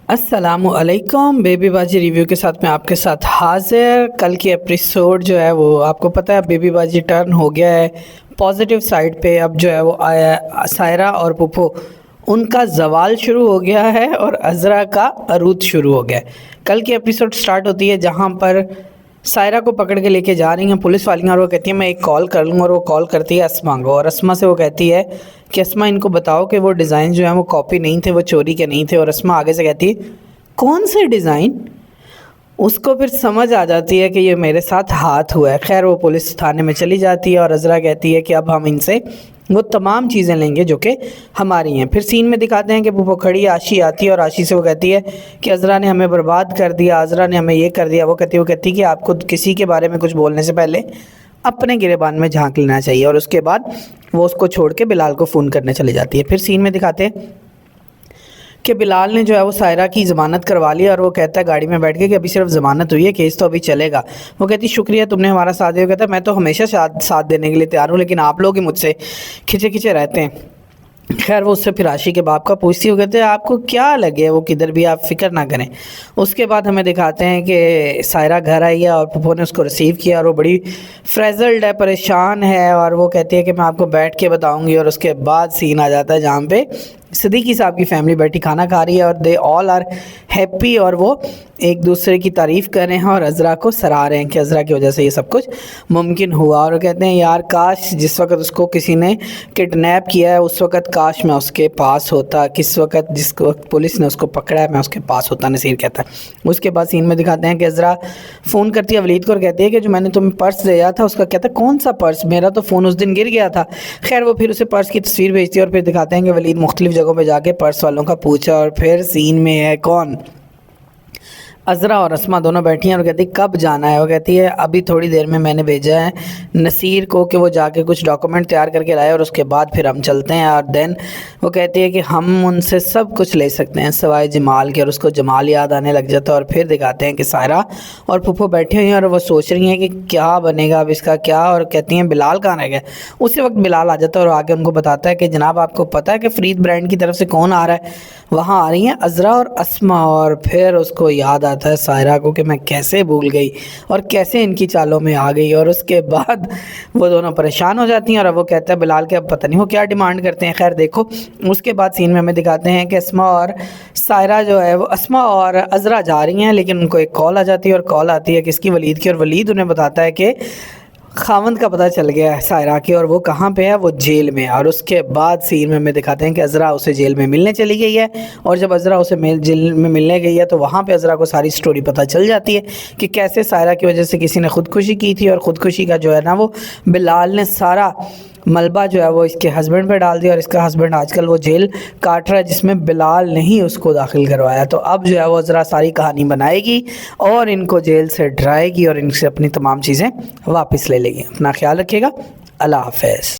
अस्सलामुअलैकुम। बेबी बाजी रिव्यू के साथ मैं आपके साथ हाजिर। कल की एपिसोड जो है वो आपको पता है, बेबी बाजी टर्न हो गया है पॉजिटिव साइड पे। अब जो है वो आया सायरा और पुप्पो उनका जवाल शुरू हो गया है और अज़रा का अरूद शुरू हो गया है। कल की एपिसोड स्टार्ट होती है जहाँ पर सायरा को पकड़ के लेके जा रही हैं पुलिस वालियाँ और वो कहती है मैं एक कॉल कर लूँगा, और वो कॉल करती है अस्मा को, और अस्मा से वो कहती है कि अस्मा इनको बताओ कि वो डिज़ाइन जो है वो कॉपी नहीं थे, वो चोरी के नहीं थे। और अस्मा आगे से कहती है कौन से डिज़ाइन। उसको फिर समझ आ जाती है कि ये मेरे साथ हाथ हुआ है। खैर वो पुलिस थाने में चली जाती है और अज़रा कहती है कि अब हम इनसे वो तमाम चीज़ें लेंगे जो कि हमारी हैं। फिर सीन में दिखाते हैं कि वो खड़ी आशी आती है और आशी से वो कहती है कि अज़रा ने हमें बर्बाद कर दिया, अज़रा ने हमें ये कर दिया। वो कहती है कि आपको किसी के बारे में कुछ बोलने से पहले अपने गिरेबान में झांक लेना चाहिए। और उसके बाद वो उसको छोड़ के बिलाल को फ़ोन करने चली जाती है। फिर सीन में दिखाते हैं कि बिलाल ने जो है वो सायरा की ज़मानत करवा ली और वो कहता है गाड़ी में बैठ के कि अभी सिर्फ ज़मानत हुई है, केस तो अभी चलेगा। वो कहती शुक्रिया तुमने हमारा साथ दिया। कहता है मैं तो हमेशा साथ देने के लिए तैयार हूँ, लेकिन आप लोग ही मुझसे खिंचे खिंचे रहते हैं। खैर वो उससे फिर आशी के बाप का पूछती, वो कहते हैं आपको क्या लगे वो किधर भी, आप फिक्र ना करें। उसके बाद हमें दिखाते हैं कि सायरा घर आई है और पुप्पो ने उसको रिसीव किया और वो बड़ी फ्रेजल्ड है, परेशान है, और वो कहती है कि मैं आपको बैठ के बताऊंगी। और उसके बाद सीन आ जाता है जहाँ पे सिद्दीकी साहब की फैमिली बैठी खाना खा रही है और दे ऑल आर हैप्पी, और वो एक दूसरे की तारीफ़ कर रहे हैं और अज़रा को सराह रहे हैं कि अज़रा की वजह से ये सब कुछ मुमकिन हुआ। और कहते हैं यार काश जिस वक्त उसको किसी ने किडनैप किया है उस वक्त काश मैं उसके पास होता, जिस वक्त पुलिस ने उसको पकड़ा है मैं उसके पास होता, नसीर कहता है। उसके बाद सीन में दिखाते हैं कि अज़रा फ़ोन करती है वलीद को और कहती है कि जो मैंने तुम्हें पर्स दिया था उसका, कहता है कौन सा पर्स, मेरा तो फ़ोन उस दिन गिर गया था। खैर वो फिर उसे पर्स की तस्वीर भेजती है और फिर दिखाते हैं कि वलीद मुख्तलिफ जगहों पे जाके पर्स वालों का पूछा। और फिर सीन में है कौन, अज़रा और अस्मा दोनों बैठी हैं और कहती कब जाना है। वो कहती है अभी थोड़ी देर में मैंने भेजा है नसीर को कि वो जाके कुछ डॉक्यूमेंट तैयार करके लाए और उसके बाद फिर हम चलते हैं। और देन वो कहती है कि हम उनसे सब कुछ ले सकते हैं सिवाय जमाल के, और उसको जमाल याद आने लग जाता है। और फिर दिखाते हैं कि सायरा और पुप्पो बैठे हुए हैं और वो सोच रही हैं कि क्या बनेगा अब इसका क्या। और कहती हैं बिलाल कहाँ रह गया। उसी वक्त बिलाल आ जाता है और आगे उनको बताता है कि जनाब आपको पता है कि फ़रीद ब्रांड की तरफ से कौन आ रहा है। वहाँ आ रही हैं अज़रा और अस्मा। और फिर उसको याद आता है सायरा को कि मैं कैसे भूल गई और कैसे इनकी चालों में आ गई। और उसके बाद वो दोनों परेशान हो जाती हैं और अब वो कहता है बिलाल के अब पता नहीं वो क्या डिमांड करते हैं। खैर देखो उसके बाद सीन में हमें दिखाते हैं कि अस्मा और सायरा जो है वो अस्मा और अज़रा जा रही हैं, लेकिन उनको एक कॉल आ जाती है और कॉल आती है किसकी, वलीद की। और वलीद उन्हें बताता है कि खावंद का पता चल गया है सायरा की और वो कहाँ पे है, वो जेल में। और उसके बाद सीन में हमें दिखाते हैं कि अज़रा उसे जेल में मिलने चली गई है। और जब अज़रा उसे जेल में मिलने गई है तो वहाँ पे अज़रा को सारी स्टोरी पता चल जाती है कि कैसे सायरा की वजह से किसी ने ख़ुदकुशी की थी, और ख़ुदकुशी का जो है ना वो बिलाल ने सारा मलबा जो है वो इसके हस्बैंड पे डाल दिया। और इसका हस्बैंड आजकल वो जेल काट रहा है जिसमें बिलाल ने ही उसको दाखिल करवाया। तो अब जो है वो ज़रा सारी कहानी बनाएगी और इनको जेल से डराएगी और इनसे अपनी तमाम चीज़ें वापस ले लेगी। अपना ख्याल रखिएगा। अल्लाह हाफ़िज़।